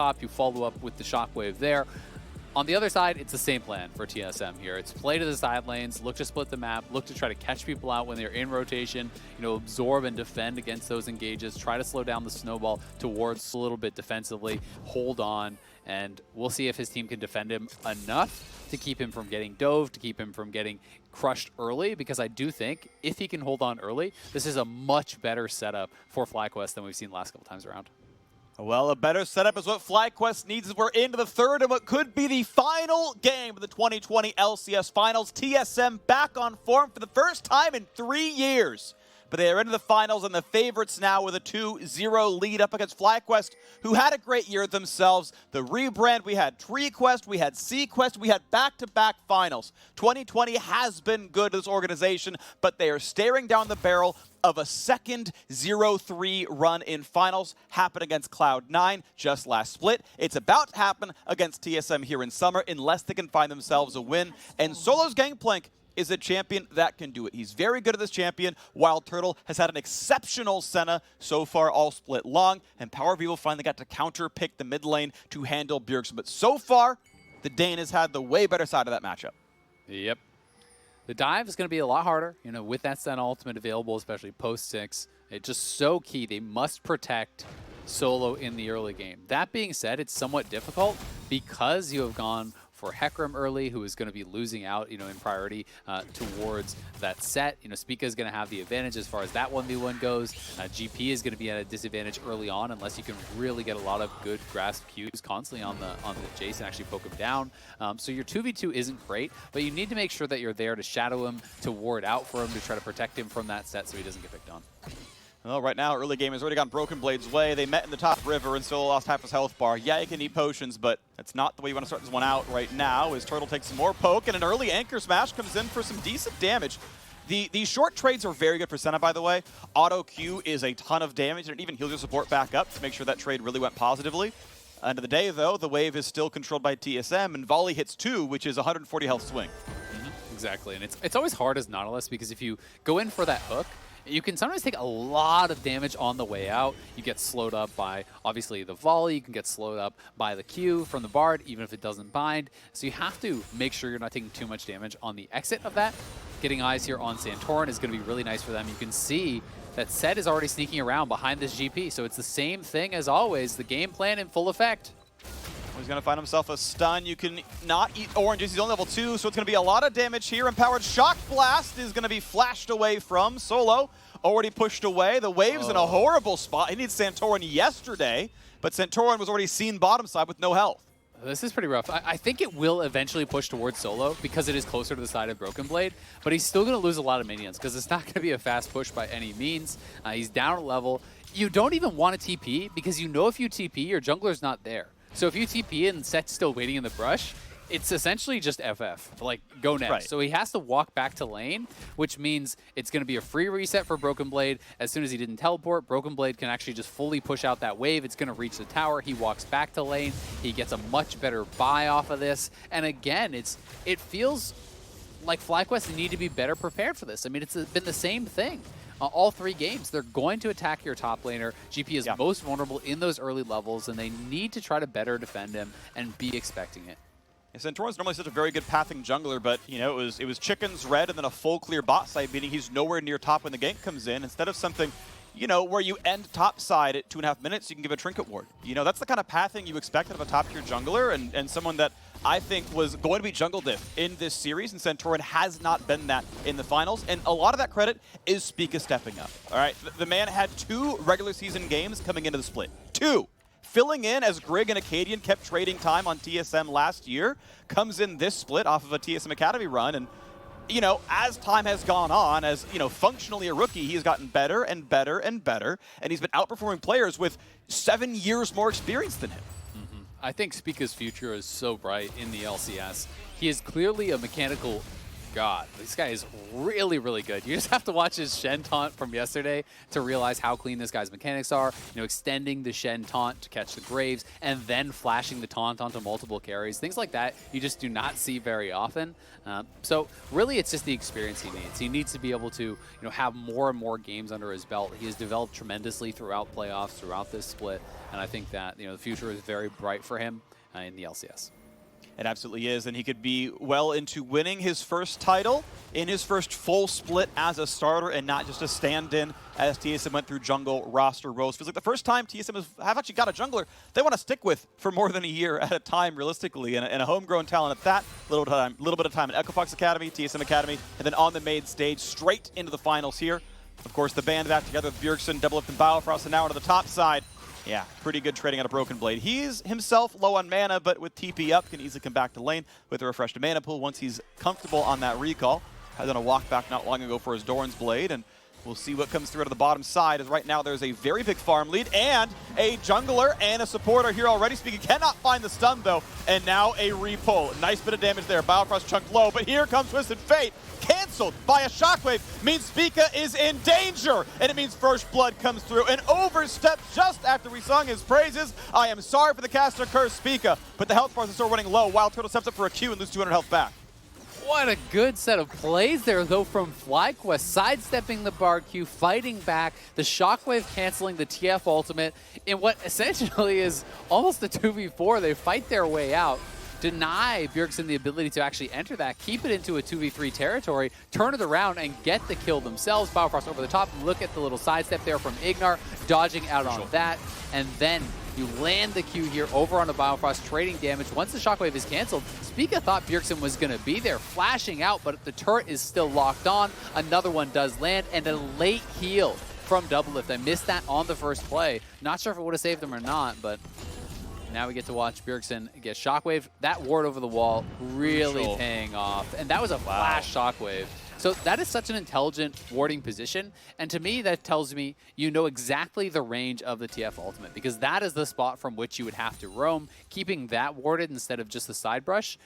top, you follow up with the shockwave there. On the other side, it's the same plan for TSM here. It's play to the side lanes, look to split the map, look to try to catch people out when they're in rotation, absorb and defend against those engages, try to slow down the snowball towards a little bit defensively, hold on, and we'll see if his team can defend him enough to keep him from getting dove, to keep him from getting crushed early, because I do think if he can hold on early, this is a much better setup for FlyQuest than we've seen the last couple times around. Well, a better setup is what FlyQuest needs as we're into the third and what could be the final game of the 2020 LCS Finals. TSM back on form for the first time in 3 years. But they are into the finals and the favorites now with a 2-0 lead up against FlyQuest, who had a great year themselves. The rebrand, we had TreeQuest, we had SeaQuest, we had back-to-back finals. 2020 has been good to this organization, but they are staring down the barrel of a second 0-3 run in finals. Happened against Cloud9 just last split. It's about to happen against TSM here in summer unless they can find themselves a win. And Solo's Gangplank is a champion that can do it. He's very good at this champion. Wild Turtle has had an exceptional Senna so far all split long, and Power Vivo finally got to counter pick the mid lane to handle Bjergsen. But so far, the Dane has had the way better side of that matchup. Yep. The dive is going to be a lot harder, with that Senna ultimate available, especially post 6. It's just so key. They must protect Solo in the early game. That being said, it's somewhat difficult because you have gone for Hecarim early, who is going to be losing out, in priority towards that set. Spica is going to have the advantage as far as that 1v1 goes. GP is going to be at a disadvantage early on unless you can really get a lot of good grasp Qs constantly on the Jace and actually poke him down. So your 2v2 isn't great, but you need to make sure that you're there to shadow him, to ward out for him, to try to protect him from that set so he doesn't get picked on. Well, right now, early game has already gone Broken Blade's way. They met in the top river and Solo lost half his health bar. Yeah, he can eat potions, but that's not the way you want to start this one out right now, as Turtle takes some more poke, and an early Anchor Smash comes in for some decent damage. These short trades are very good for Senna, by the way. Auto Q is a ton of damage, and it even heals your support back up to make sure that trade really went positively. End of the day, though, the wave is still controlled by TSM, and Volley hits 2, which is 140 health swing. Exactly, and it's always hard as Nautilus, because if you go in for that hook, you can sometimes take a lot of damage on the way out. You get slowed up by, obviously, the volley. You can get slowed up by the Q from the Bard, even if it doesn't bind. So you have to make sure you're not taking too much damage on the exit of that. Getting eyes here on Santorin is going to be really nice for them. You can see that Set is already sneaking around behind this GP. So it's the same thing as always, the game plan in full effect. He's going to find himself a stun. You can not eat oranges. He's only level 2, so it's going to be a lot of damage here. Empowered Shock Blast is going to be flashed away from Solo. Already pushed away. The wave's in a horrible spot. He needs Santorin yesterday, but Santorin was already seen bottom side with no health. This is pretty rough. I think it will eventually push towards Solo because it is closer to the side of Broken Blade, but he's still going to lose a lot of minions because it's not going to be a fast push by any means. He's down a level. You don't even want to TP because if you TP, your jungler's not there. So if you TP and Set's still waiting in the brush, it's essentially just FF, like go next. Right. So he has to walk back to lane, which means it's going to be a free reset for Broken Blade. As soon as he didn't teleport, Broken Blade can actually just fully push out that wave. It's going to reach the tower. He walks back to lane. He gets a much better buy off of this. And again, it feels like FlyQuest need to be better prepared for this. I mean, it's been the same thing. All 3 games, they're going to attack your top laner. GP is most vulnerable in those early levels, and they need to try to better defend him and be expecting it. Yeah, Santorin's normally such a very good pathing jungler, but it was chickens red and then a full clear bot side, meaning he's nowhere near top when the gank comes in. Instead of something, where you end top side at 2.5 minutes, you can give a trinket ward. That's the kind of pathing you expect out of a top tier jungler, and someone that I think was going to be jungle diff in this series, and Santorin has not been that in the finals. And a lot of that credit is Spica stepping up. All right, the man had 2 regular season games coming into the split. 2. Filling in as Grig and Acadian kept trading time on TSM last year, comes in this split off of a TSM Academy run. And, as time has gone on, as, functionally a rookie, he has gotten better and better and better. And he's been outperforming players with 7 years more experience than him. I think Spica's future is so bright in the LCS. He is clearly a mechanical God, this guy is really, really good. You just have to watch his Shen taunt from yesterday to realize how clean this guy's mechanics are. You know, extending the Shen taunt to catch the Graves and then flashing the taunt onto multiple carries. Things like that you just do not see very often. So really, it's just the experience he needs. He needs to be able to, have more and more games under his belt. He has developed tremendously throughout playoffs, throughout this split, and I think that the future is very bright for him in the LCS. It absolutely is, and he could be well into winning his first title in his first full split as a starter and not just a stand-in as TSM went through jungle roster roles. Feels like the first time TSM have actually got a jungler they want to stick with for more than a year at a time, realistically, and a homegrown talent at that. Little bit of time in Echo Fox Academy, TSM Academy, and then on the main stage, straight into the finals here. Of course, the band back together with Bjergsen, Double Lift, and Biofrost, and now onto the top side. Yeah, pretty good trading out of Broken Blade. He's himself low on mana, but with TP up, can easily come back to lane with a refreshed mana pool once he's comfortable on that recall. Had done a walk back not long ago for his Doran's Blade, and we'll see what comes through out of the bottom side, as right now there's a very big farm lead, and a jungler and a supporter here already. Spica cannot find the stun, though, and now a repull. Nice bit of damage there. Biofrost chunked low, but here comes Twisted Fate. Canceled by a shockwave means Spica is in danger, and it means First Blood comes through and oversteps just after we sung his praises. I am sorry for the caster curse, Spica, but the health bars are still running low. Wild Turtle steps up for a Q and loses 200 health back. What a good set of plays there, though, from FlyQuest, sidestepping the bar Q, fighting back, the shockwave canceling the TF ultimate in what essentially is almost a 2v4. They fight their way out, deny Bjergsen the ability to actually enter that, keep it into a 2v3 territory, turn it around, and get the kill themselves. Biofrost over the top. Look at the little sidestep there from Ignar, dodging out on that, and then you land the Q here over on the Biofrost, trading damage. Once the shockwave is canceled, Spica thought Bjergsen was going to be there, flashing out, but the turret is still locked on. Another one does land, and a late heal from Double Lift. I missed that on the first play. Not sure if it would have saved him or not, but now we get to watch Bjergsen get shockwave. That ward over the wall really paying off, and that was a flash shockwave. So that is such an intelligent warding position, and to me that tells me you know exactly the range of the TF ultimate, because that is the spot from which you would have to roam. Keeping that warded instead of just the side brush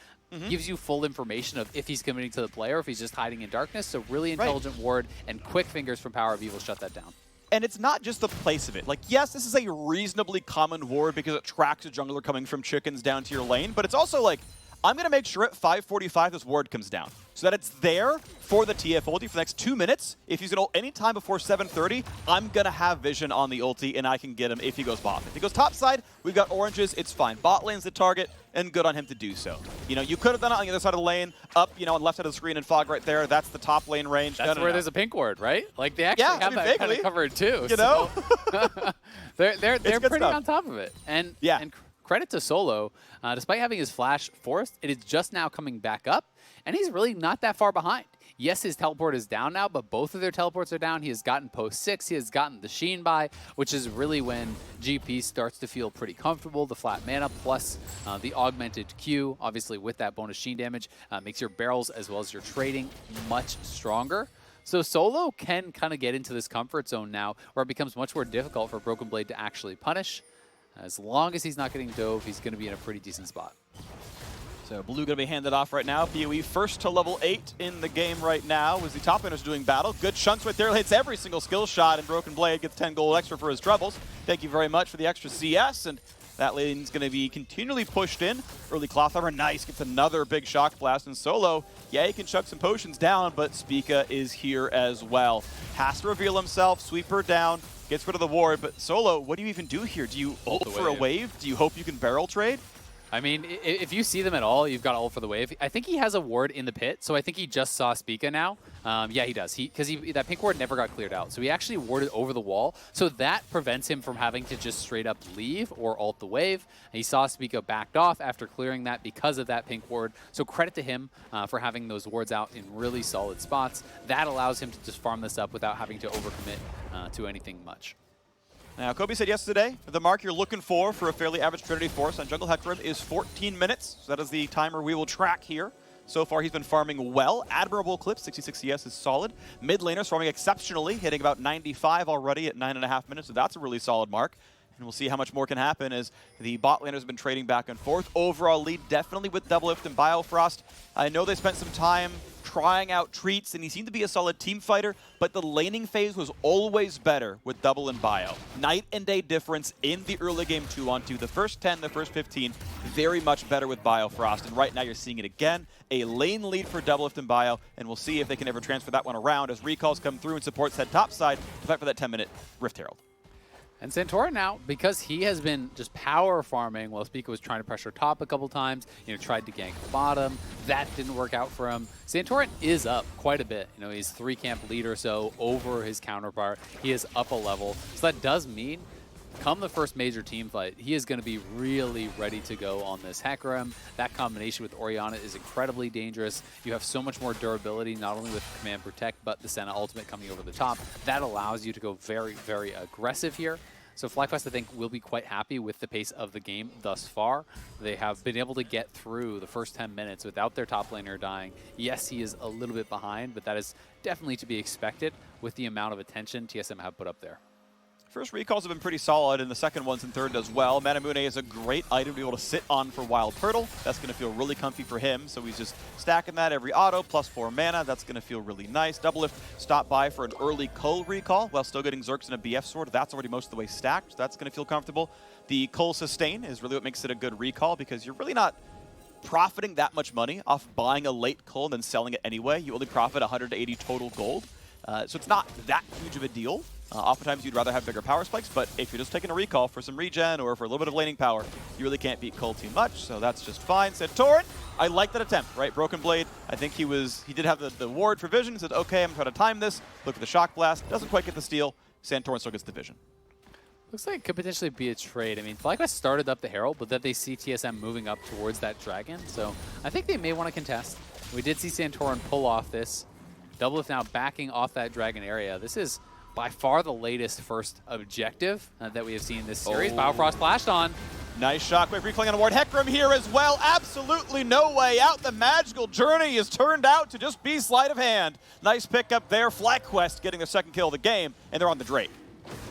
gives you full information of if he's committing to the player, if he's just hiding in darkness. So really intelligent ward, and quick fingers from Power of Evil shut that down. And it's not just the place of it. Like, yes, this is a reasonably common ward because it tracks a jungler coming from chickens down to your lane, but it's also like, I'm going to make sure at 5:45 this ward comes down so that it's there for the TF ulti for the next 2 minutes. If he's going to ult any time before 7:30, I'm going to have vision on the ulti, and I can get him if he goes bottom. If he goes top side, we've got oranges, it's fine. Bot lane's the target, and good on him to do so. You know, you could have done it on the other side of the lane, up, on the left side of the screen and fog right there. That's the top lane range. That's where there's a pink ward, right? Like, they actually have that kind of covered too. You know? they're pretty stuff. on top of it. And yeah. And credit to Solo, despite having his flash forced, it is just now coming back up, and he's really not that far behind. Yes, his teleport is down now, but both of their teleports are down. He has gotten post 6, he has gotten the Sheen buy, which is really when GP starts to feel pretty comfortable. The flat mana plus the augmented Q, obviously with that bonus Sheen damage, makes your barrels as well as your trading much stronger. So Solo can kind of get into this comfort zone now, where it becomes much more difficult for Broken Blade to actually punish. As long as he's not getting dove, he's going to be in a pretty decent spot. So blue going to be handed off right now. PoE first to level 8 in the game right now as the top laner's doing battle. Good chunks right there. Hits every single skill shot, and Broken Blade gets 10 gold extra for his troubles. Thank you very much for the extra CS, and that lane's going to be continually pushed in. Early Cloth Armor, nice. Gets another big shock blast. And Solo, yeah, he can chuck some potions down, but Spica is here as well. Has to reveal himself, sweep her down, gets rid of the ward, but Solo, what do you even do here? Do you ult for a wave? Do you hope you can barrel trade? I mean, if you see them at all, you've got ult for the wave. I think he has a ward in the pit, so I think he just saw Spica now. Yeah, he does. Because that pink ward never got cleared out, so he actually warded over the wall. So that prevents him from having to just straight up leave or ult the wave. And he saw Spica backed off after clearing that because of that pink ward. So credit to him for having those wards out in really solid spots. That allows him to just farm this up without having to overcommit to anything much. Now, Kobe said yesterday, the mark you're looking for a fairly average Trinity Force on Jungle Hecarim is 14 minutes. So that is the timer we will track here. So far, he's been farming well. Admirable clip, 66 CS is solid. Mid laner's farming exceptionally, hitting about 95 already at 9.5 minutes. So that's a really solid mark. And we'll see how much more can happen as the bot laners have been trading back and forth. Overall lead definitely with Double Lift and Biofrost. I know they spent some time trying out treats, and he seemed to be a solid team fighter, but the laning phase was always better with Double and Bio. Night and day difference in the early game 2-on-2. The first 10, the first 15, very much better with Biofrost, and right now you're seeing it again. A lane lead for Doublelift and Bio, and we'll see if they can ever transfer that one around as recalls come through and supports head topside to fight for that 10-minute Rift Herald. And Santorin now, because he has been just power farming while Spica was trying to pressure top a couple times, tried to gank bottom. That didn't work out for him. Santorin is up quite a bit. He's 3-camp lead or so over his counterpart. He is up a level. So that does mean, come the first major team fight, he is going to be really ready to go on this Hecarim. That combination with Orianna is incredibly dangerous. You have so much more durability, not only with Command Protect, but the Senna ultimate coming over the top. That allows you to go very, very aggressive here. So FlyQuest, I think, will be quite happy with the pace of the game thus far. They have been able to get through the first 10 minutes without their top laner dying. Yes, he is a little bit behind, but that is definitely to be expected with the amount of attention TSM have put up there. First recalls have been pretty solid, and the second ones and third as well. Manamune is a great item to be able to sit on for Wild Turtle. That's going to feel really comfy for him, so he's just stacking that every auto, plus 4 mana. That's going to feel really nice. Doublelift stopped by for an early Cole recall while still getting Zerks and a BF sword. That's already most of the way stacked, so that's going to feel comfortable. The Cole sustain is really what makes it a good recall, because you're really not profiting that much money off buying a late Cole and then selling it anyway. You only profit 180 total gold, so it's not that huge of a deal. Oftentimes you'd rather have bigger power spikes, but if you're just taking a recall for some regen or for a little bit of laning power, you really can't beat Cole too much, so that's just fine. Santorin, I like that attempt, right? Broken Blade, I think he did have the ward for vision, said, okay, I'm trying to time this, look at the Shock Blast, doesn't quite get the steal, Santorin still gets the vision. Looks like it could potentially be a trade. I mean, FlyQuest started up the Herald, but then they see TSM moving up towards that Dragon, so I think they may want to contest. We did see Santorin pull off this. Doublelift now backing off that Dragon area. This is by far the latest first objective that we have seen in this series. Biofrost flashed on. Nice shockwave recalling on the ward. Hecarim here as well. Absolutely no way out. The magical journey is turned out to just be sleight of hand. Nice pickup there. FlyQuest getting their second kill of the game, and they're on the Drake.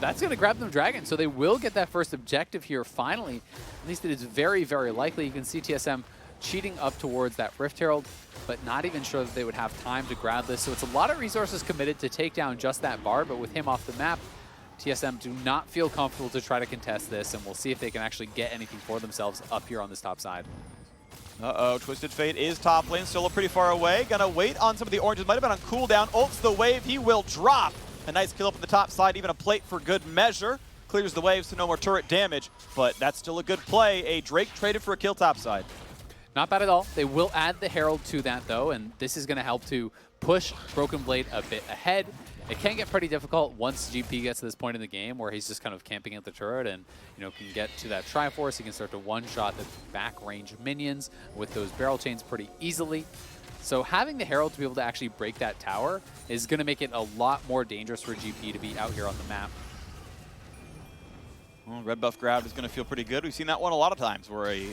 That's going to grab them Dragon, so they will get that first objective here finally. At least it is very, very likely. You can see TSM cheating up towards that Rift Herald, but not even sure that they would have time to grab this. So it's a lot of resources committed to take down just that bar, but with him off the map, TSM do not feel comfortable to try to contest this, and we'll see if they can actually get anything for themselves up here on this top side. Uh-oh, Twisted Fate is top lane, still pretty far away. Gonna wait on some of the oranges, might have been on cooldown. Ults the wave, he will drop. A nice kill up on the top side, even a plate for good measure. Clears the waves so no more turret damage, but that's still a good play. A Drake traded for a kill top side. Not bad at all. They will add the Herald to that, though, and this is going to help to push Broken Blade a bit ahead. It can get pretty difficult once GP gets to this point in the game where he's just kind of camping at the turret and can get to that Triforce. He can start to one-shot the back-range minions with those barrel chains pretty easily. So having the Herald to be able to actually break that tower is going to make it a lot more dangerous for GP to be out here on the map. Well, red buff grab is going to feel pretty good. We've seen that one a lot of times where a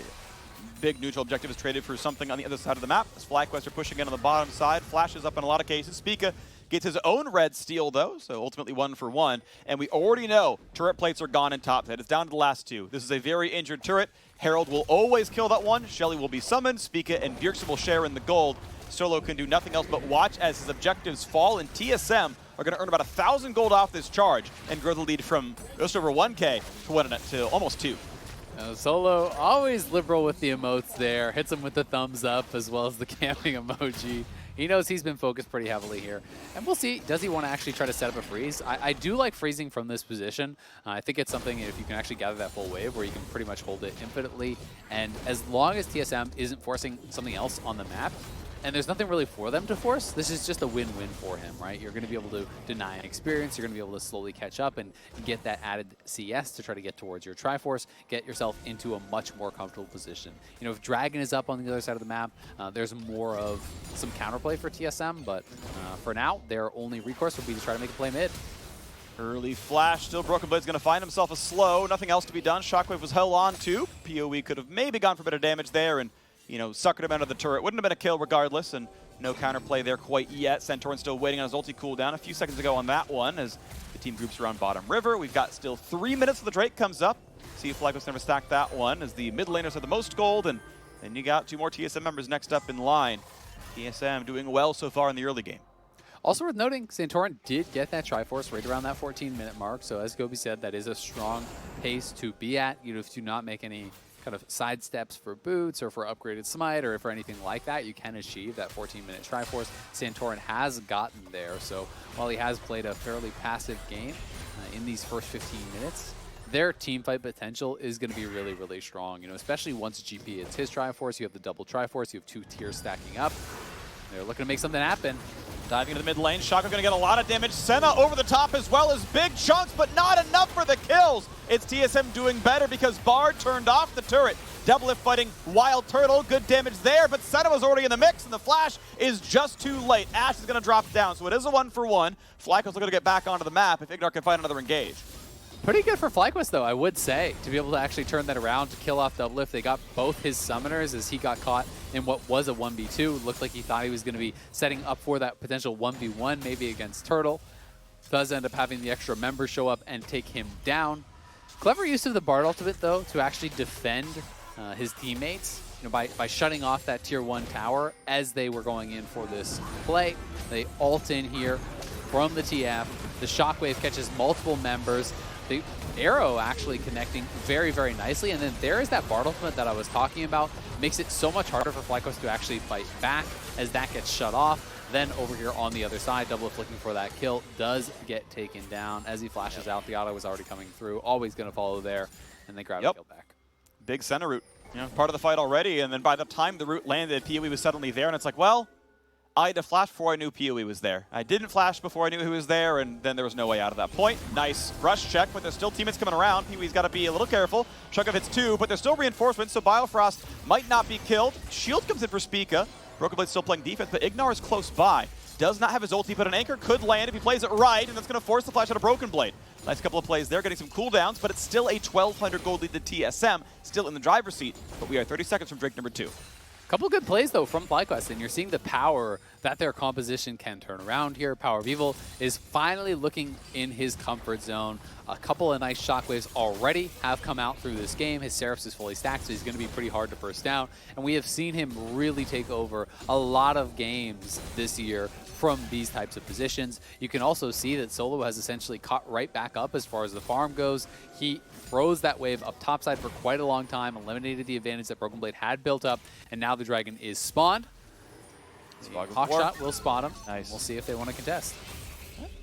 big neutral objective is traded for something on the other side of the map. As FlyQuest are pushing in on the bottom side, flashes up in a lot of cases. Spica gets his own red steal, though, so ultimately 1 for 1. And we already know turret plates are gone in top side. It's down to the last 2. This is a very injured turret. Herald will always kill that one. Shelly will be summoned. Spica and Bjergsen will share in the gold. Solo can do nothing else but watch as his objectives fall, and TSM are going to earn about 1,000 gold off this charge and grow the lead from just over 1K to almost 2. Solo always liberal with the emotes there. Hits him with the thumbs up as well as the camping emoji. He knows he's been focused pretty heavily here. And we'll see, does he want to actually try to set up a freeze? I do like freezing from this position. I think it's something, if you can actually gather that full wave, where you can pretty much hold it infinitely. And as long as TSM isn't forcing something else on the map, and there's nothing really for them to force, this is just a win-win for him, right? You're going to be able to deny an experience, you're going to be able to slowly catch up and get that added CS to try to get towards your Triforce, get yourself into a much more comfortable position. If Dragon is up on the other side of the map, there's more of some counterplay for TSM, but for now, their only recourse would be to try to make a play mid. Early flash, still Broken Blade's going to find himself a slow, nothing else to be done. Shockwave was held on too. PoE could have maybe gone for a bit of damage there and suckered him out of the turret. Wouldn't have been a kill regardless, and no counterplay there quite yet. Santorin still waiting on his ulti cooldown. A few seconds ago on that one as the team groups around bottom river. We've got still 3 minutes till the Drake comes up. See if FlyQuest never stacked that one as the mid laners have the most gold, and then you got 2 more TSM members next up in line. TSM doing well so far in the early game. Also worth noting, Santorin did get that Triforce right around that 14-minute mark. So as Gobi said, that is a strong pace to be at. You know, if you do not make any kind of side steps for boots or for upgraded smite or for anything like that, you can achieve that 14-minute Triforce. Santorin has gotten there. So while he has played a fairly passive game in these first 15 minutes, their team fight potential is going to be really, really strong. You know, especially once GP hits his Triforce, you have the double Triforce, you have 2 tiers stacking up. They're looking to make something happen. Diving into the mid lane, Shaka going to get a lot of damage. Senna over the top as well as big chunks, but not enough for the kills. It's TSM doing better because Bard turned off the turret. Doublelift fighting Wild Turtle, good damage there, but Senna was already in the mix, and the flash is just too late. Ashe is going to drop down, so it is a 1-for-1. FlyQuest looking to get back onto the map if Ignar can find another engage. Pretty good for FlyQuest, though, I would say, to be able to actually turn that around to kill off Doublelift. They got both his summoners as he got caught in what was a 1v2. Looked like he thought he was going to be setting up for that potential 1v1, maybe against Turtle. Does end up having the extra member show up and take him down. Clever use of the Bard ultimate, though, to actually defend his teammates. You know, by shutting off that tier 1 tower as they were going in for this play. They ult in here from the TF. The Shockwave catches multiple members. The arrow actually connecting very, very nicely. And then there is that Bard ultimate that I was talking about. Makes it so much harder for FlyQuest to actually fight back as that gets shut off. Then over here on the other side, Doublelift looking for that kill. Does get taken down as he flashes out. The auto was already coming through. Always going to follow there. And they grab a kill back. Big center route. You know, part of the fight already. And then by the time the route landed, PoE was suddenly there. And it's like, well, I had to flash before I knew PoE was there. I didn't flash before I knew he was there, and then there was no way out of that point. Nice rush check, but there's still teammates coming around. PoE's got to be a little careful. Chunka hits 2, but there's still reinforcements, so Biofrost might not be killed. Shield comes in for Spica. Broken Blade still playing defense, but Ignar is close by. Does not have his ulti, but an anchor could land if he plays it right, and that's going to force the flash out of Broken Blade. Nice couple of plays there, getting some cooldowns, but it's still a 1,200 gold lead to TSM, still in the driver's seat, but we are 30 seconds from Drake number 2. Couple good plays, though, from FlyQuest, and you're seeing the power that their composition can turn around here. Power of Evil is finally looking in his comfort zone. A couple of nice shockwaves already have come out through this game. His Seraphs is fully stacked, so he's going to be pretty hard to burst down. And we have seen him really take over a lot of games this year from these types of positions. You can also see that Solo has essentially caught right back up as far as the farm goes. He froze that wave up topside for quite a long time, eliminated the advantage that Broken Blade had built up, and now the dragon is spawned. Hawkshot will spot him. Nice. We'll see if they want to contest.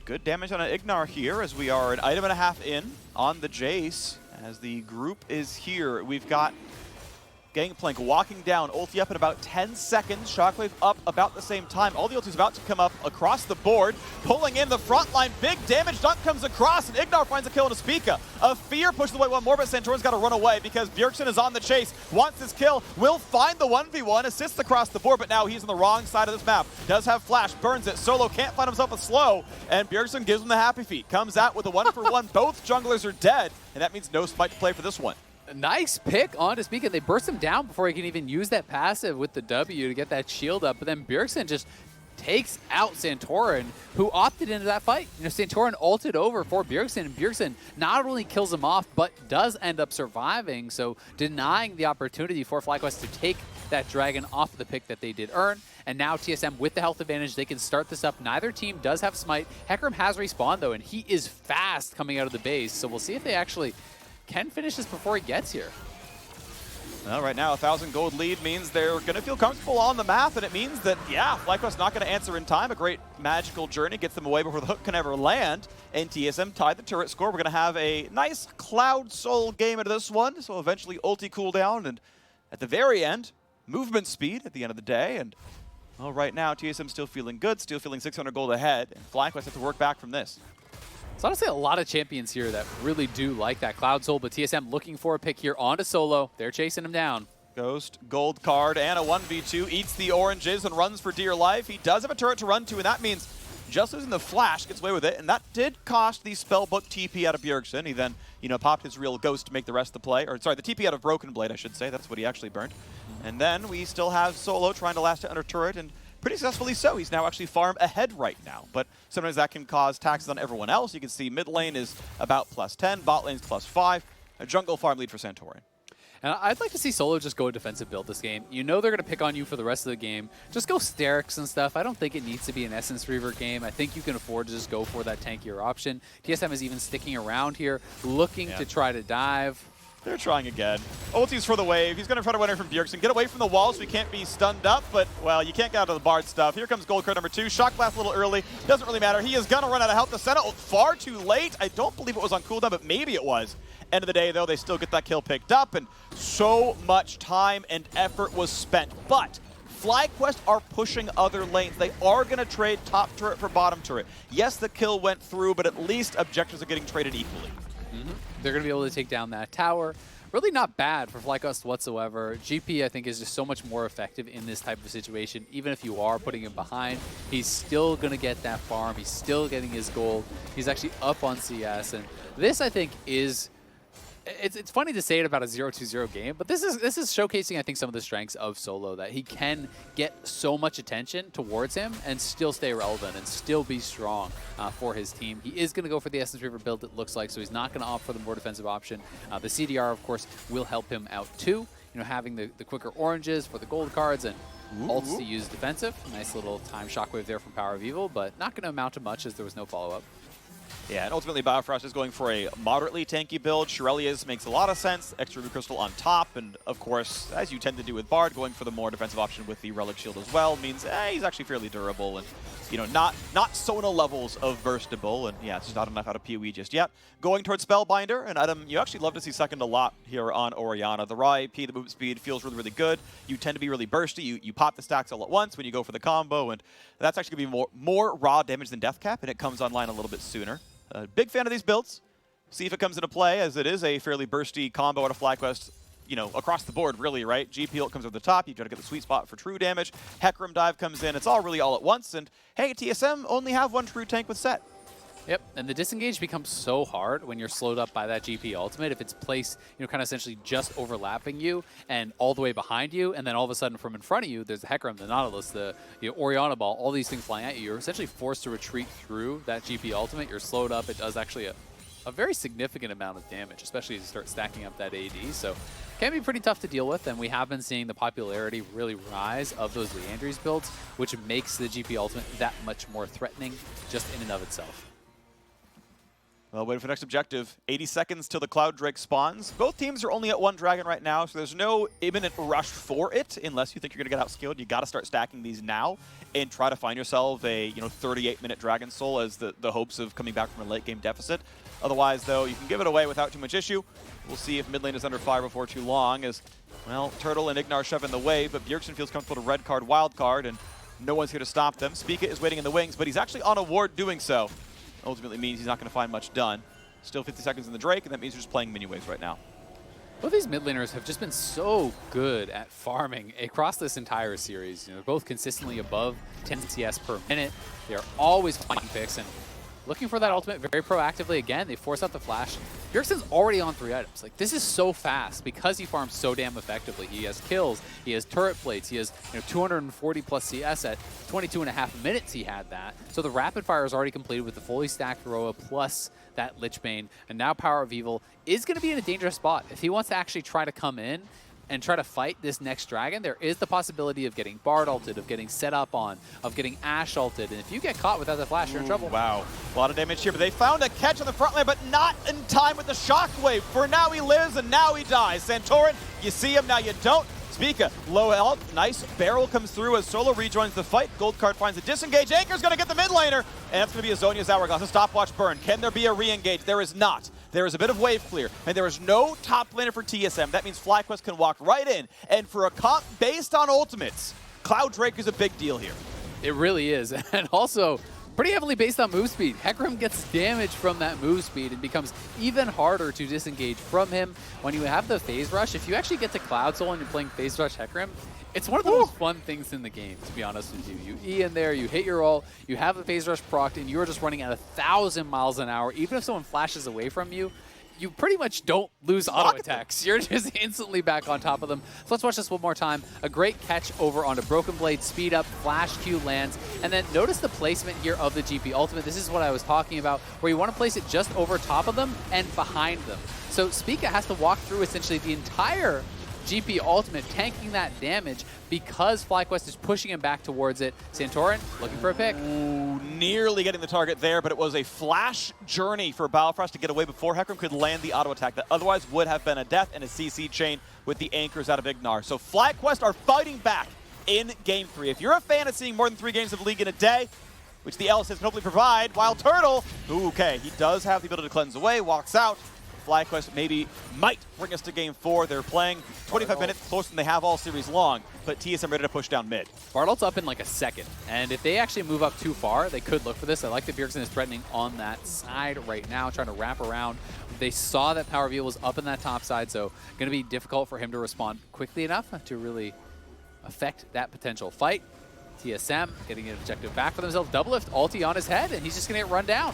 Good damage on an Ignar here as we are an item and a half in on the Jace. As the group is here, we've got Gangplank walking down, ulti up in about 10 seconds, Shockwave up about the same time. All the ulti's about to come up across the board, pulling in the front line, big damage, Dunk comes across, and Ignar finds a kill in a Spica. A Fear pushes away one more, but Santorin's got to run away because Bjergsen is on the chase, wants his kill, will find the 1v1, assists across the board, but now he's on the wrong side of this map. Does have flash, burns it, Solo can't find himself a slow, and Bjergsen gives him the happy feet. Comes out with a 1-for-1, both junglers are dead, and that means no smite to play for this one. Nice pick onto Spica. They burst him down before he can even use that passive with the W to get that shield up. But then Bjergsen just takes out Santorin, who opted into that fight. You know, Santorin ulted over for Bjergsen, and Bjergsen not only kills him off, but does end up surviving. So denying the opportunity for FlyQuest to take that dragon off the pick that they did earn. And now TSM with the health advantage, they can start this up. Neither team does have smite. Hecarim has respawned though, and he is fast coming out of the base. So we'll see if they actually can finish this before he gets here. Well, right now, 1,000 gold lead means they're going to feel comfortable on the map, and it means that, yeah, FlyQuest not going to answer in time. A great magical journey gets them away before the hook can ever land. And TSM tied the turret score. We're going to have a nice Cloud Soul game into this one, so eventually ulti cooldown, and at the very end, movement speed at the end of the day. And, well, right now, TSM still feeling good, still feeling 600 gold ahead, and FlyQuest have to work back from this. There's honestly a lot of champions here that really do like that Cloud Soul, but TSM looking for a pick here onto Solo. They're chasing him down. Ghost, gold card, and a 1v2. Eats the oranges and runs for dear life. He does have a turret to run to, and that means just losing the flash gets away with it, and that did cost the spellbook TP out of Bjergsen. He then, you know, popped his real ghost to make the rest of the play. Or, sorry, the TP out of Broken Blade, I should say. That's what he actually burned. And then we still have Solo trying to last it under turret, and pretty successfully so. He's now actually farm ahead right now, but sometimes that can cause taxes on everyone else. You can see mid lane is about +10, bot lane's +5, a jungle farm lead for Santorin. And I'd like to see Solo just go a defensive build this game. You know they're going to pick on you for the rest of the game. Just go Sterix and stuff. I don't think it needs to be an Essence Reaver game. I think you can afford to just go for that tankier option. TSM is even sticking around here, looking to try to dive. They're trying again. Ulti's for the wave. He's going to try to win it from Bjergsen. Get away from the wall so he can't be stunned up, but, well, you can't get out of the Bard stuff. Here comes gold card number 2. Shock Blast a little early. Doesn't really matter. He is going to run out of health. The Sentinel far too late. I don't believe it was on cooldown, but maybe it was. End of the day, though, they still get that kill picked up, and so much time and effort was spent. But FlyQuest are pushing other lanes. They are going to trade top turret for bottom turret. Yes, the kill went through, but at least objectives are getting traded equally. They're going to be able to take down that tower. Really not bad for FlyQuest whatsoever. GP, I think, is just so much more effective in this type of situation. Even if you are putting him behind, he's still going to get that farm. He's still getting his gold. He's actually up on CS. And this, I think, is... It's funny to say it about a 0-2-0 game, but this is showcasing, I think, some of the strengths of Solo, that he can get so much attention towards him and still stay relevant and still be strong for his team. He is going to go for the Essence Reaver build, it looks like, so he's not going to opt for the more defensive option. The CDR, of course, will help him out too. You know, having the quicker oranges for the gold cards and ults to use defensive. Nice little time shockwave there from Power of Evil, but not going to amount to much as there was no follow-up. Yeah, and ultimately Biofrost is going for a moderately tanky build. Shirelia's makes a lot of sense. Extra Ruby Crystal on top, and of course, as you tend to do with Bard, going for the more defensive option with the Relic Shield as well means he's actually fairly durable and, you know, not Sona levels of burstable, and yeah, it's just not enough out of PoE just yet. Going towards Spellbinder, an item you actually love to see second a lot here on Orianna. The raw AP, the movement speed feels really, really good. You tend to be really bursty. You pop the stacks all at once when you go for the combo, and that's actually going to be more raw damage than Death Cap, and it comes online a little bit sooner. Big fan of these builds. See if it comes into play, as it is a fairly bursty combo out of FlyQuest, you know, across the board, really, right? GP ult comes over the top. You try to get the sweet spot for true damage. Hecarim dive comes in. It's all really all at once. And hey, TSM only have one true tank with set. Yep, and the disengage becomes so hard when you're slowed up by that GP ultimate. If it's placed, you know, kind of essentially just overlapping you and all the way behind you, and then all of a sudden from in front of you, there's the Hecarim, the Nautilus, the Orianna ball, all these things flying at you. You're essentially forced to retreat through that GP ultimate. You're slowed up. It does actually a very significant amount of damage, especially as you start stacking up that AD. So can be pretty tough to deal with, and we have been seeing the popularity really rise of those Leandries builds, which makes the GP ultimate that much more threatening just in and of itself. Well, waiting for the next objective. 80 seconds till the Cloud Drake spawns. Both teams are only at one dragon right now, so there's no imminent rush for it unless you think you're going to get outskilled. You got to start stacking these now and try to find yourself a 38-minute Dragon Soul as the hopes of coming back from a late-game deficit. Otherwise, though, you can give it away without too much issue. We'll see if mid lane is under fire before too long as, well, Turtle and Ignar shove in the way, but Bjergsen feels comfortable to red card, wild card, and no one's here to stop them. Spica is waiting in the wings, but he's actually on a ward doing so. Ultimately means he's not going to find much done. Still 50 seconds in the Drake, and that means you're just playing mini waves right now. Both these mid laners have just been so good at farming across this entire series. You know, both consistently above 10 CS per minute. They're always finding picks and looking for that ultimate very proactively. Again, they force out the flash. Bjergsen's already on 3 items. Like, this is so fast because he farms so damn effectively. He has kills, he has turret plates, he has 240 plus CS at 22.5 minutes he had that. So the rapid fire is already completed with the fully stacked Roa plus that Lich Bane. And now Power of Evil is going to be in a dangerous spot. If he wants to actually try to come in and try to fight this next dragon, there is the possibility of getting Bard ulted, of getting set up on, of getting Ashe ulted. And if you get caught without the flash, you're in trouble. Wow. A lot of damage here, but they found a catch on the front line, but not in time with the shockwave. For now he lives and now he dies. Santorin, you see him, now you don't. Spica, low health, nice barrel comes through as Solo rejoins the fight. Gold card finds a disengage. Anchor's gonna get the mid laner, and that's gonna be a Zhonya's Hourglass. A stopwatch burn. Can there be a re-engage? There is not. There is a bit of wave clear, and there is no top laner for TSM. That means FlyQuest can walk right in, and for a comp based on ultimates, Cloud Drake is a big deal here. It really is, and also pretty heavily based on move speed. Hecarim gets damage from that move speed and becomes even harder to disengage from him. When you have the phase rush, if you actually get to Cloud Soul and you're playing phase rush Hecarim, it's one of the most fun things in the game, to be honest with you. You E in there, you hit your ult, you have a phase rush procced, and you're just running at 1,000 miles an hour. Even if someone flashes away from you, you pretty much don't lose auto attacks. You're just instantly back on top of them. So let's watch this one more time. A great catch over onto Broken Blade, speed up, flash Q lands, and then notice the placement here of the GP ultimate. This is what I was talking about, where you want to place it just over top of them and behind them. So Spica has to walk through essentially the entire GP ultimate, tanking that damage because FlyQuest is pushing him back towards it. Santorin looking for a pick. Ooh, nearly getting the target there, but it was a flash journey for Balfrost to get away before Hecarim could land the auto attack that otherwise would have been a death and a CC chain with the anchors out of Ignar. So FlyQuest are fighting back in Game 3. If you're a fan of seeing more than 3 games of League in a day, which the LCS can hopefully provide, Wild Turtle, okay, he does have the ability to cleanse away, walks out. FlyQuest maybe might bring us to Game 4. They're playing 25 minutes closer than they have all series long, but TSM ready to push down mid. Bartolt's up in like a second, and if they actually move up too far, they could look for this. I like that Bjergsen is threatening on that side right now, trying to wrap around. They saw that Power Veal was up in that top side, so going to be difficult for him to respond quickly enough to really affect that potential fight. TSM getting an objective back for themselves. Double lift, ulti on his head, and he's just going to get run down.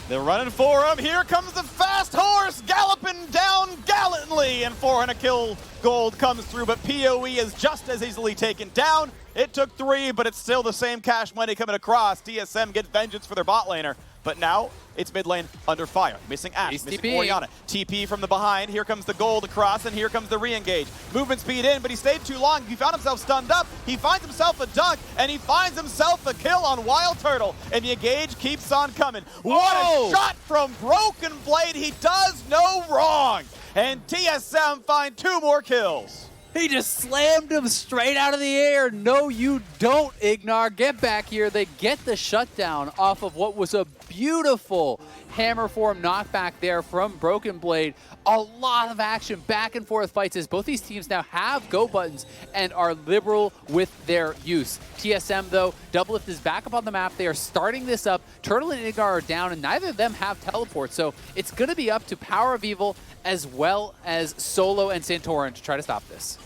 They're running for him. Here comes the fast horse galloping down gallantly, and 400 kill gold comes through, but PoE is just as easily taken down. It took 3, but it's still the same cash money coming across. TSM gets vengeance for their bot laner, but now it's mid lane under fire. Missing Ashe, missing Orianna. TP from the behind. Here comes the gold across, and here comes the re-engage. Movement speed in, but he stayed too long. He found himself stunned up. He finds himself a dunk, and he finds himself a kill on Wild Turtle. And the engage keeps on coming. What a shot from Broken Blade. He does no wrong. And TSM find 2 more kills. He just slammed him straight out of the air. No, you don't, Ignar. Get back here. They get the shutdown off of what was a beautiful hammer form knockback there from Broken Blade. A lot of action, back and forth fights as both these teams now have go buttons and are liberal with their use. TSM, though, double lift is back up on the map. They are starting this up. Turtle and Ignar are down, and neither of them have teleport. So it's going to be up to Power of Evil as well as Solo and Santorin to try to stop this.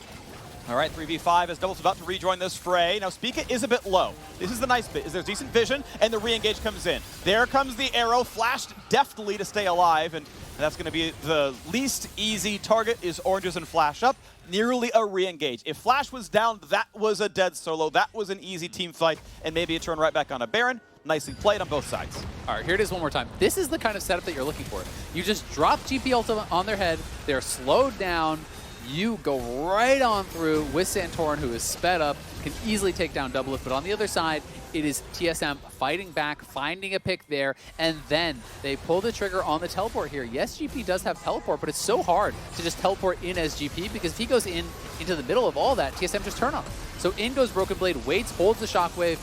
All right, 3v5 as Double's about to rejoin this fray. Now, Spica is a bit low. This is the nice bit, is there's decent vision, and the re-engage comes in. There comes the arrow, flashed deftly to stay alive, and that's going to be the least easy target is oranges and flash up. Nearly a re-engage. If Flash was down, that was a dead Solo. That was an easy team fight, and maybe a turn right back on a Baron. Nicely played on both sides. All right, here it is one more time. This is the kind of setup that you're looking for. You just drop GP ultimate on their head. They're slowed down. You go right on through with Santorin, who is sped up, can easily take down double lift. But on the other side, it is TSM fighting back, finding a pick there, and then they pull the trigger on the teleport here. Yes, GP does have teleport, but it's so hard to just teleport in as GP because if he goes into the middle of all that, TSM just turn on him. So in goes Broken Blade, waits, holds the shockwave.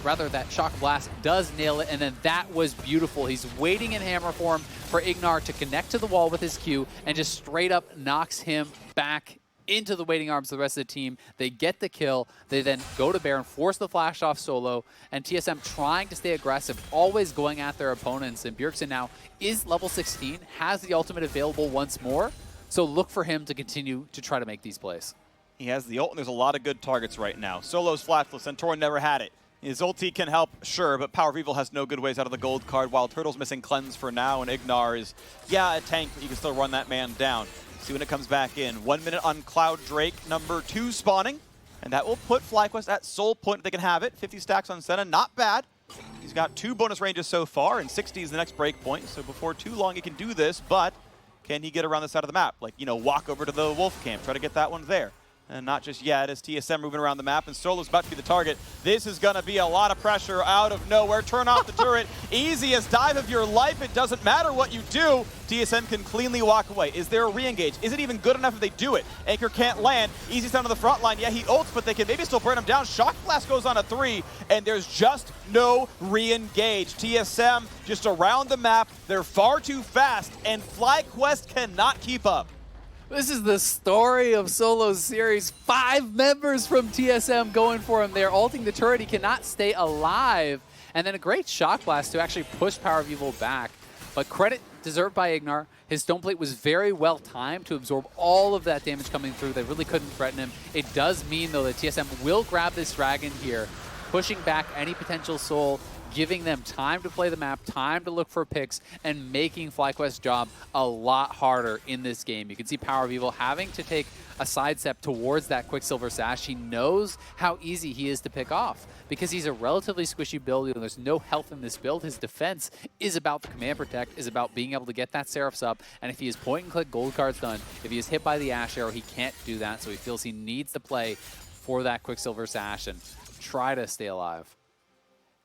Rather, that Shock Blast does nail it, and then that was beautiful. He's waiting in hammer form for Ignar to connect to the wall with his Q and just straight up knocks him back into the waiting arms of the rest of the team. They get the kill. They then go to Baron, force the flash off Solo, and TSM trying to stay aggressive, always going at their opponents. And Bjergsen now is level 16, has the ultimate available once more, so look for him to continue to try to make these plays. He has the ult, and there's a lot of good targets right now. Solo's flatless, Santorin never had it. His ulti can help, sure, but Power of Evil has no good ways out of the gold card, while Turtle's missing Cleanse for now, and Ignar is, yeah, a tank, but you can still run that man down. See when it comes back in. 1 minute on Cloud Drake, number 2 spawning, and that will put FlyQuest at soul point if they can have it. 50 stacks on Senna, not bad. He's got 2 bonus ranges so far, and 60 is the next break point, so before too long he can do this, but can he get around the side of the map? Like, you know, walk over to the Wolf Camp, try to get that one there. And not just yet, as TSM moving around the map, and Solo's about to be the target. This is going to be a lot of pressure out of nowhere. Turn off the turret. Easiest dive of your life. It doesn't matter what you do. TSM can cleanly walk away. Is there a re-engage? Is it even good enough if they do it? Anchor can't land. Easy down to the front line. Yeah, he ults, but they can maybe still burn him down. Shock Blast goes on a 3, and there's just no re-engage. TSM just around the map. They're far too fast, and FlyQuest cannot keep up. This is the story of Solo's series. 5 members from TSM going for him. They're ulting the turret. He cannot stay alive. And then a great Shock Blast to actually push Power of Evil back. But credit deserved by Ignar. His Stone Plate was very well timed to absorb all of that damage coming through. They really couldn't threaten him. It does mean, though, that TSM will grab this dragon here, pushing back any potential soul, giving them time to play the map, time to look for picks, and making FlyQuest's job a lot harder in this game. You can see Power of Evil having to take a sidestep towards that Quicksilver Sash. He knows how easy he is to pick off because he's a relatively squishy build. There's no health in this build. His defense is about the command protect, is about being able to get that Seraphs up, and if he is point and click gold cards done, if he is hit by the Ash Arrow, he can't do that, so he feels he needs to play for that Quicksilver Sash and try to stay alive.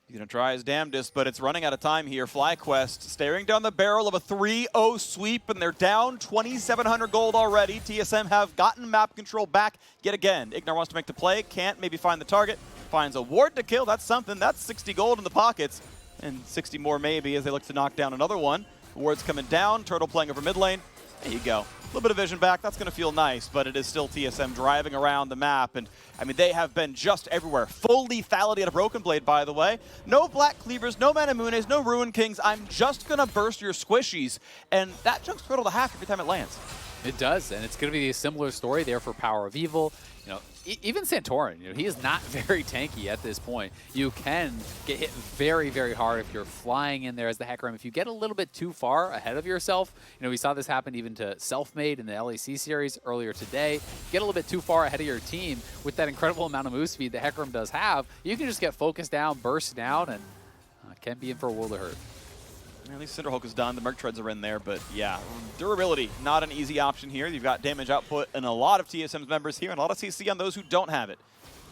He's going to try his damnedest, but it's running out of time here. FlyQuest staring down the barrel of a 3-0 sweep, and they're down 2,700 gold already. TSM have gotten map control back yet again. Ignar wants to make the play, can't maybe find the target. Finds a ward to kill, that's something. That's 60 gold in the pockets, and 60 more maybe as they look to knock down another one. The ward's coming down, Turtle playing over mid lane. There you go. A little bit of vision back, that's going to feel nice, but it is still TSM driving around the map, and I mean, they have been just everywhere. Full lethality at a Broken Blade, by the way. No Black Cleavers, no Manamunes, no Ruin Kings. I'm just going to burst your squishies, and that chunks Turtle to half every time it lands. It does, and it's going to be a similar story there for Power of Evil. Even Santorin, he is not very tanky at this point. You can get hit very, very hard if you're flying in there as the Hecarim. If you get a little bit too far ahead of yourself, we saw this happen even to SoloMid in the LEC series earlier today. Get a little bit too far ahead of your team with that incredible amount of move speed that Hecarim does have. You can just get focused down, burst down, and can be in for a world of hurt. At least Cinderhulk is done. The Merc Treads are in there, but yeah, durability, not an easy option here. You've got damage output in a lot of TSM's members here, and a lot of CC on those who don't have it.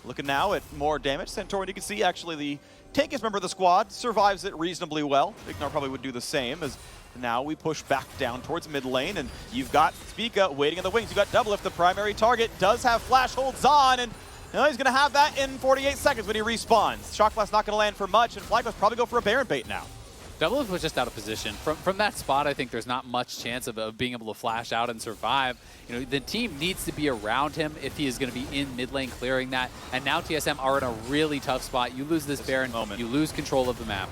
Looking now at more damage. Santorin, you can see actually the tankiest member of the squad survives it reasonably well. Ignar probably would do the same, as now we push back down towards mid lane, and you've got Spica waiting in the wings. You've got Double if the primary target does have flash holds on, and he's going to have that in 48 seconds when he respawns. Shock Blast not going to land for much, and FlyQuest probably go for a Baron bait now. Double was just out of position. From that spot, I think there's not much chance of being able to flash out and survive. The team needs to be around him if he is going to be in mid lane clearing that. And now TSM are in a really tough spot. You lose this Baron, you lose control of the map.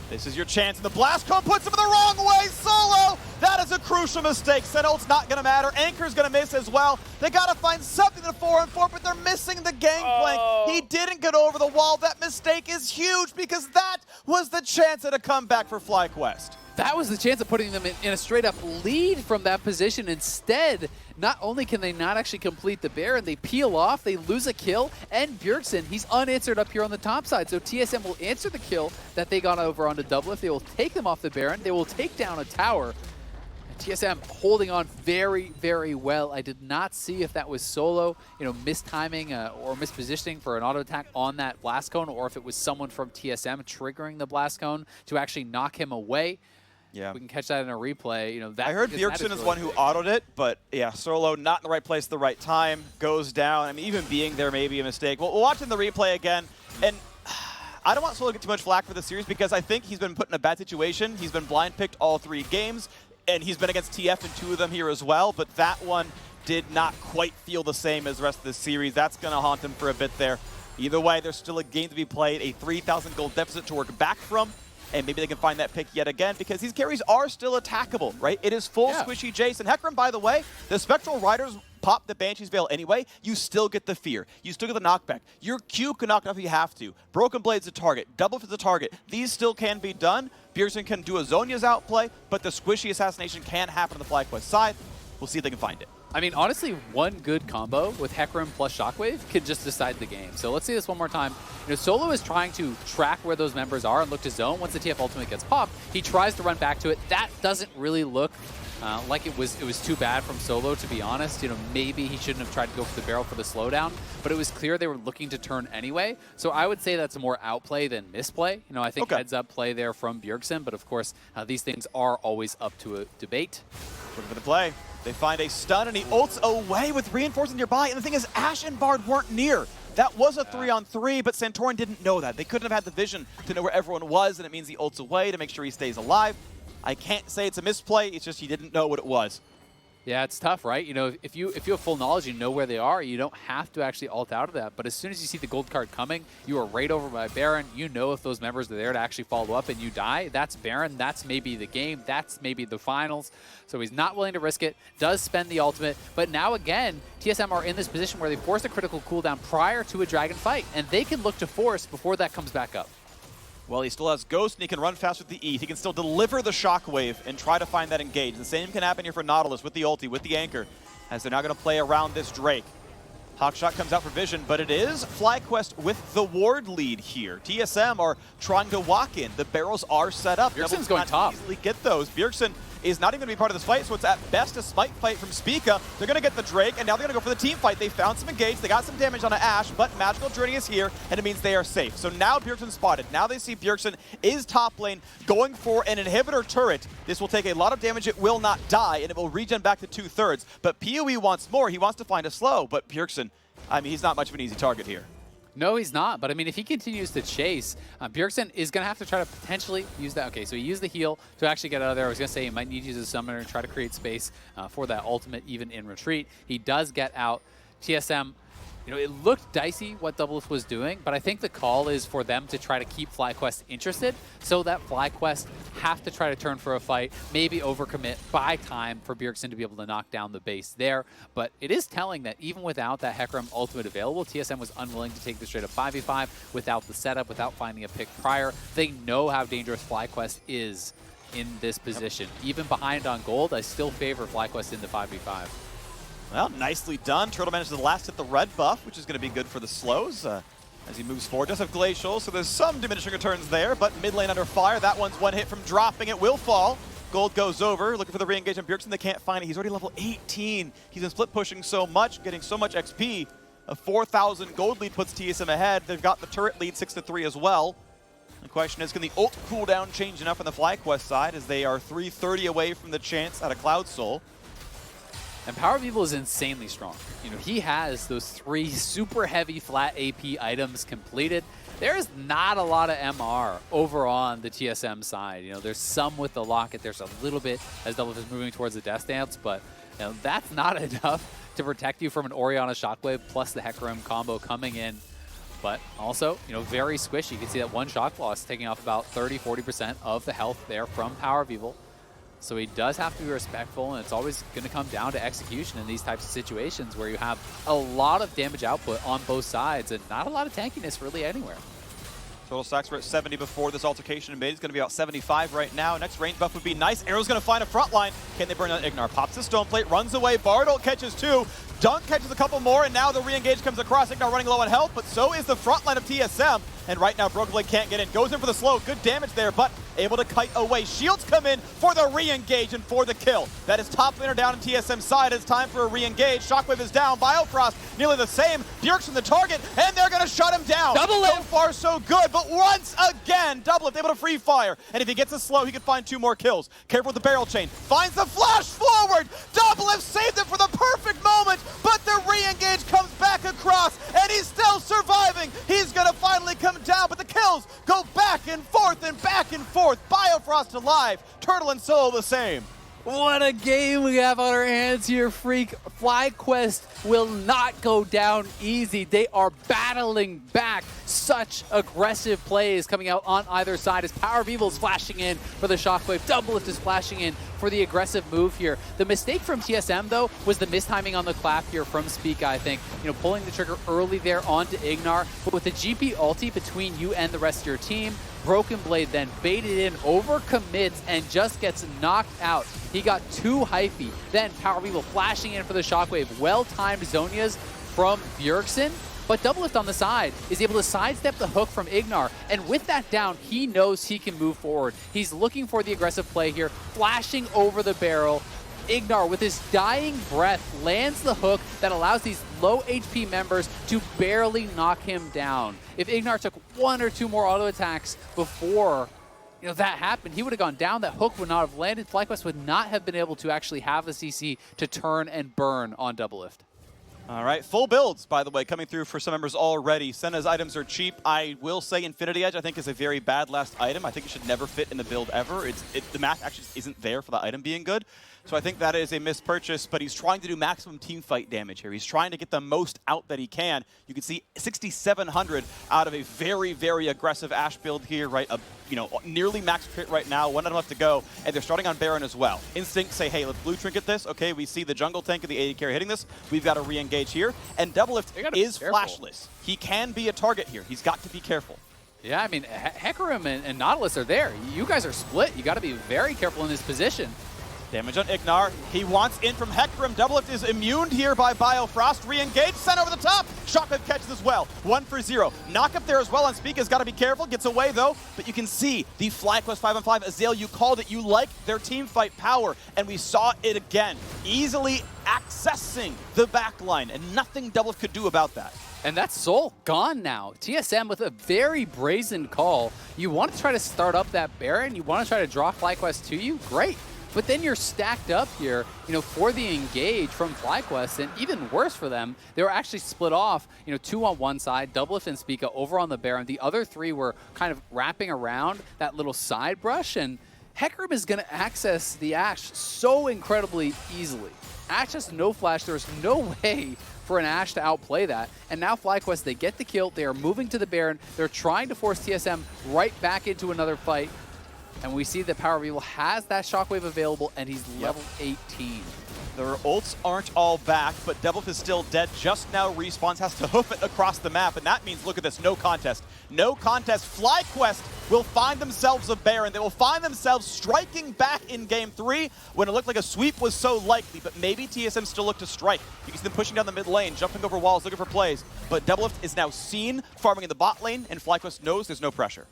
This is your chance, and the blast cone puts him the wrong way. Solo! That is a crucial mistake. Sentinel's not going to matter. Anchor's going to miss as well. They got to find something to 4-on-4, but they're missing the gangplank. He didn't get over the wall. That mistake is huge because that was the chance at a comeback for FlyQuest. That was the chance of putting them in a straight-up lead from that position. Instead, not only can they not actually complete the Baron, they peel off, they lose a kill, and Bjergsen, he's unanswered up here on the top side. So TSM will answer the kill that they got over onto Doublelift. They will take them off the Baron. They will take down a tower. And TSM holding on very, very well. I did not see if that was Solo, mistiming or mispositioning for an auto attack on that Blast Cone, or if it was someone from TSM triggering the Blast Cone to actually knock him away. Yeah, we can catch that in a replay. I heard Bjergsen is one who autoed it, but yeah, Solo not in the right place at the right time, goes down. I mean, even being there may be a mistake. We'll watch in the replay again, and I don't want Solo to get too much flack for this series because I think he's been put in a bad situation. He's been blind picked all 3 games, and he's been against TF in 2 of them here as well, but that one did not quite feel the same as the rest of the series. That's going to haunt him for a bit there. Either way, there's still a game to be played, a 3,000 gold deficit to work back from. And maybe they can find that pick yet again because these carries are still attackable, right? It is full squishy Jason. Hecarim, by the way, the Spectral Riders pop the Banshee's Veil anyway. You still get the fear. You still get the knockback. Your Q can knock off if you have to. Broken Blade's a target. Double is a target. These still can be done. Bjergsen can do a Zhonya's outplay, but the squishy assassination can happen on the FlyQuest side. We'll see if they can find it. I mean, honestly, one good combo with Hecarim plus Shockwave could just decide the game. So let's see this one more time. Solo is trying to track where those members are and look to zone. Once the TF ultimate gets popped, he tries to run back to it. That doesn't really look like it was too bad from Solo, to be honest. Maybe he shouldn't have tried to go for the barrel for the slowdown, but it was clear they were looking to turn anyway. So I would say that's a more outplay than misplay. I think heads up play there from Bjergsen, but of course, these things are always up to a debate. Looking for the play. They find a stun, and he ults away with reinforcements nearby. And the thing is, Ashe and Bard weren't near. That was a 3-on-3, but Santorin didn't know that. They couldn't have had the vision to know where everyone was, and it means he ults away to make sure he stays alive. I can't say it's a misplay. It's just he didn't know what it was. Yeah, it's tough, right? If you have full knowledge, you know where they are. You don't have to actually ult out of that. But as soon as you see the gold card coming, you are right over by Baron. You know if those members are there to actually follow up and you die. That's Baron. That's maybe the game. That's maybe the finals. So he's not willing to risk it. Does spend the ultimate. But now again, TSM are in this position where they force a critical cooldown prior to a dragon fight, and they can look to force before that comes back up. Well, he still has Ghost, and he can run fast with the E. He can still deliver the Shockwave and try to find that engage. The same can happen here for Nautilus with the ulti, with the Anchor, as they're now going to play around this Drake. Hawkshot comes out for Vision, but it is FlyQuest with the ward lead here. TSM are trying to walk in. The barrels are set up. Bjergsen's going top. Easily get those. Bjergsen is not even going to be part of this fight, so it's at best a smite fight from Spica. They're going to get the Drake, and now they're going to go for the team fight. They found some engage, they got some damage on an Ashe, but Magical Journey is here, and it means they are safe. So now Bjergsen's spotted. Now they see Bjergsen is top lane, going for an inhibitor turret. This will take a lot of damage, it will not die, and it will regen back to 2/3. But PoE wants more, he wants to find a slow, but Bjergsen, I mean, he's not much of an easy target here. No, he's not. But I mean, if he continues to chase, Bjergsen is going to have to try to potentially use that. Okay, so he used the heal to actually get out of there. I was going to say he might need to use a summoner and try to create space for that ultimate, even in retreat. He does get out. TSM, you know, it looked dicey what Doublelift was doing, but I think the call is for them to try to keep FlyQuest interested so that FlyQuest have to try to turn for a fight, maybe overcommit, buy time for Bjergsen to be able to knock down the base there. But it is telling that even without that Hecarim ultimate available, TSM was unwilling to take the straight up 5v5 without the setup, without finding a pick prior. They know how dangerous FlyQuest is in this position. Even behind on gold, I still favor FlyQuest in the 5v5. Well, nicely done. Turtle manages to last hit the red buff, which is going to be good for the slows as he moves forward. Does have Glacial, so there's some diminishing returns there, but mid lane under fire. That one's one hit from dropping. It will fall. Gold goes over, looking for the re-engage on Bjergsen. They can't find it. He's already level 18. He's been split pushing so much, getting so much XP. A 4,000 gold lead puts TSM ahead. They've got the turret lead 6-3 as well. The question is, can the ult cooldown change enough on the FlyQuest side, as they are 330 away from the chance out of Cloud Soul. And Power of Evil is insanely strong. You know, he has those 3 super heavy flat AP items completed. There's not a lot of MR over on the TSM side. You know, there's some with the Locket. There's a little bit as Doublelift is moving towards the Death Dance, but you know, that's not enough to protect you from an Orianna Shockwave plus the Hecarim combo coming in. But also, you know, very squishy. You can see that one Shock Loss taking off about 30-40% of the health there from Power of Evil. So he does have to be respectful, and it's always going to come down to execution in these types of situations where you have a lot of damage output on both sides and not a lot of tankiness really anywhere. Total stacks were at 70 before this altercation in mid. It's going to be about 75 right now. Next range buff would be nice. Arrow's going to find a front line. Can they burn out Ignar? Pops the stone plate, runs away. Bartle catches 2. Dunk catches a couple more, and now the re-engage comes across. Ignar running low on health, but so is the front line of TSM. And right now, Broken Blade can't get in. Goes in for the slow. Good damage there, but able to kite away. Shields come in for the re-engage and for the kill. That is top laner down on TSM's side. It's time for a re-engage. Shockwave is down. Biofrost nearly the same. Bjergsen the target, and they're going to shut him down. Doublelift! So far, so good, but once again, Doublelift able to free fire. And if he gets a slow, he can find 2 more kills. Careful with the barrel chain. Finds the flash forward. Doublelift saved it for the perfect moment, but the re-engage comes back across, and he's still surviving. He's going to finally come down, but the kills go back and forth and back and forth. Biofrost alive, Turtle and Solo the same. What a game we have on our hands here, Freak. FlyQuest will not go down easy. They are battling back. Such aggressive plays coming out on either side as Power of Evil is flashing in for the Shockwave. Doublelift is flashing in for the aggressive move here. The mistake from TSM, though, was the mistiming on the clap here from Spica, I think. You know, pulling the trigger early there onto Ignar. But with the GP ulti between you and the rest of your team, Broken Blade then baited in, overcommits, and just gets knocked out. He got 2 hyphy. Then Power of Evil flashing in for the Shockwave. Well-timed Zonias from Bjergsen. But Doublelift on the side is able to sidestep the hook from Ignar. And with that down, he knows he can move forward. He's looking for the aggressive play here, flashing over the barrel. Ignar, with his dying breath, lands the hook that allows these low HP members to barely knock him down. If Ignar took 1 or 2 more auto attacks before that happened, he would have gone down. That hook would not have landed. FlyQuest would not have been able to actually have the CC to turn and burn on Doublelift. All right, full builds, by the way, coming through for some members already. Senna's items are cheap. I will say Infinity Edge, I think, is a very bad last item. I think it should never fit in the build ever. The math actually isn't there for the item being good. So I think that is a missed purchase, but he's trying to do maximum team fight damage here. He's trying to get the most out that he can. You can see 6,700 out of a very, very aggressive Ashe build here, right? Nearly max crit right now, 1 item left to go, and they're starting on Baron as well. Instinct say, hey, let's blue trinket this. Okay, we see the jungle tank and the AD carry hitting this. We've got to re-engage here. And Doublelift is flashless. He can be a target here. He's got to be careful. Yeah, I mean, Hecarim and Nautilus are there. You guys are split. You got to be very careful in this position. Damage on Ignar. He wants in from Hecarim. Doublelift is immune here by Biofrost. Re-engage, sent over the top. Shotgun catches as well. 1 for 0. Knock up there as well on Spica's got to be careful. Gets away though. But you can see the FlyQuest 5-on-5. Azale, you called it. You like their team fight power. And we saw it again. Easily accessing the backline. And nothing Doublelift could do about that. And that's Soul gone now. TSM with a very brazen call. You want to try to start up that Baron. You want to try to draw FlyQuest to you. Great. But then you're stacked up here, for the engage from FlyQuest, and even worse for them, they were actually split off, 2 on one side, Doublelift and Spica over on the Baron. The other 3 were kind of wrapping around that little side brush, and Hecarim is going to access the Ashe so incredibly easily. Ashe has no flash. There's no way for an Ashe to outplay that. And now FlyQuest, they get the kill. They are moving to the Baron. They're trying to force TSM right back into another fight. And we see that Power of Evil has that Shockwave available, and he's level 18. Their ults aren't all back, but Doublelift is still dead. Just now respawns, has to hoof it across the map, and that means, look at this, no contest. No contest. FlyQuest will find themselves a Baron. They will find themselves striking back in Game 3 when it looked like a sweep was so likely, but maybe TSM still look to strike. You can see them pushing down the mid lane, jumping over walls, looking for plays, but Doublelift is now seen farming in the bot lane, and FlyQuest knows there's no pressure.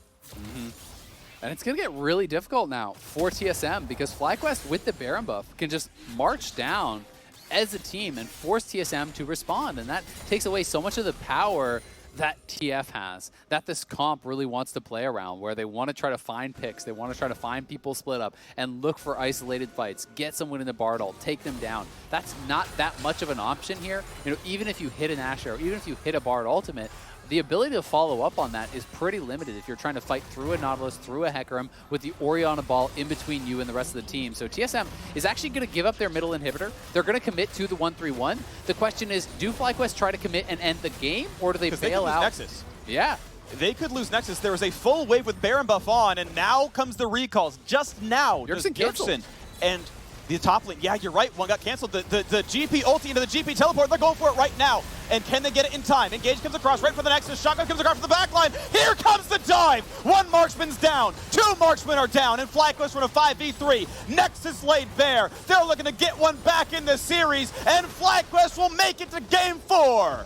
And it's going to get really difficult now for TSM because FlyQuest with the Baron buff can just march down as a team and force TSM to respond. And that takes away so much of the power that TF has, that this comp really wants to play around, where they want to try to find picks, they want to try to find people split up and look for isolated fights, get someone in the Bardol, take them down. That's not that much of an option here. Even if you hit an Ashe Arrow, even if you hit a Bard ultimate, the ability to follow up on that is pretty limited if you're trying to fight through a Nautilus, through a Hecarim, with the Orianna ball in between you and the rest of the team. So TSM is actually going to give up their middle inhibitor. They're going to commit to the 1-3-1. The question is, do FlyQuest try to commit and end the game, or do they bail out? Nexus. Yeah. They could lose Nexus. There was a full wave with Baron buff on, and now comes the recalls. Just now, Yerksen and the top lane. Yeah, you're right. One got canceled. The GP ulti into the GP teleport. They're going for it right now. And can they get it in time? Engage comes across right for the Nexus. Shotgun comes across for the backline. Here comes the dive. 1 marksman's down. 2 marksmen are down. And FlyQuest run a 5v3. Nexus laid bare. They're looking to get one back in this series. And FlyQuest will make it to Game 4.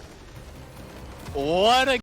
What a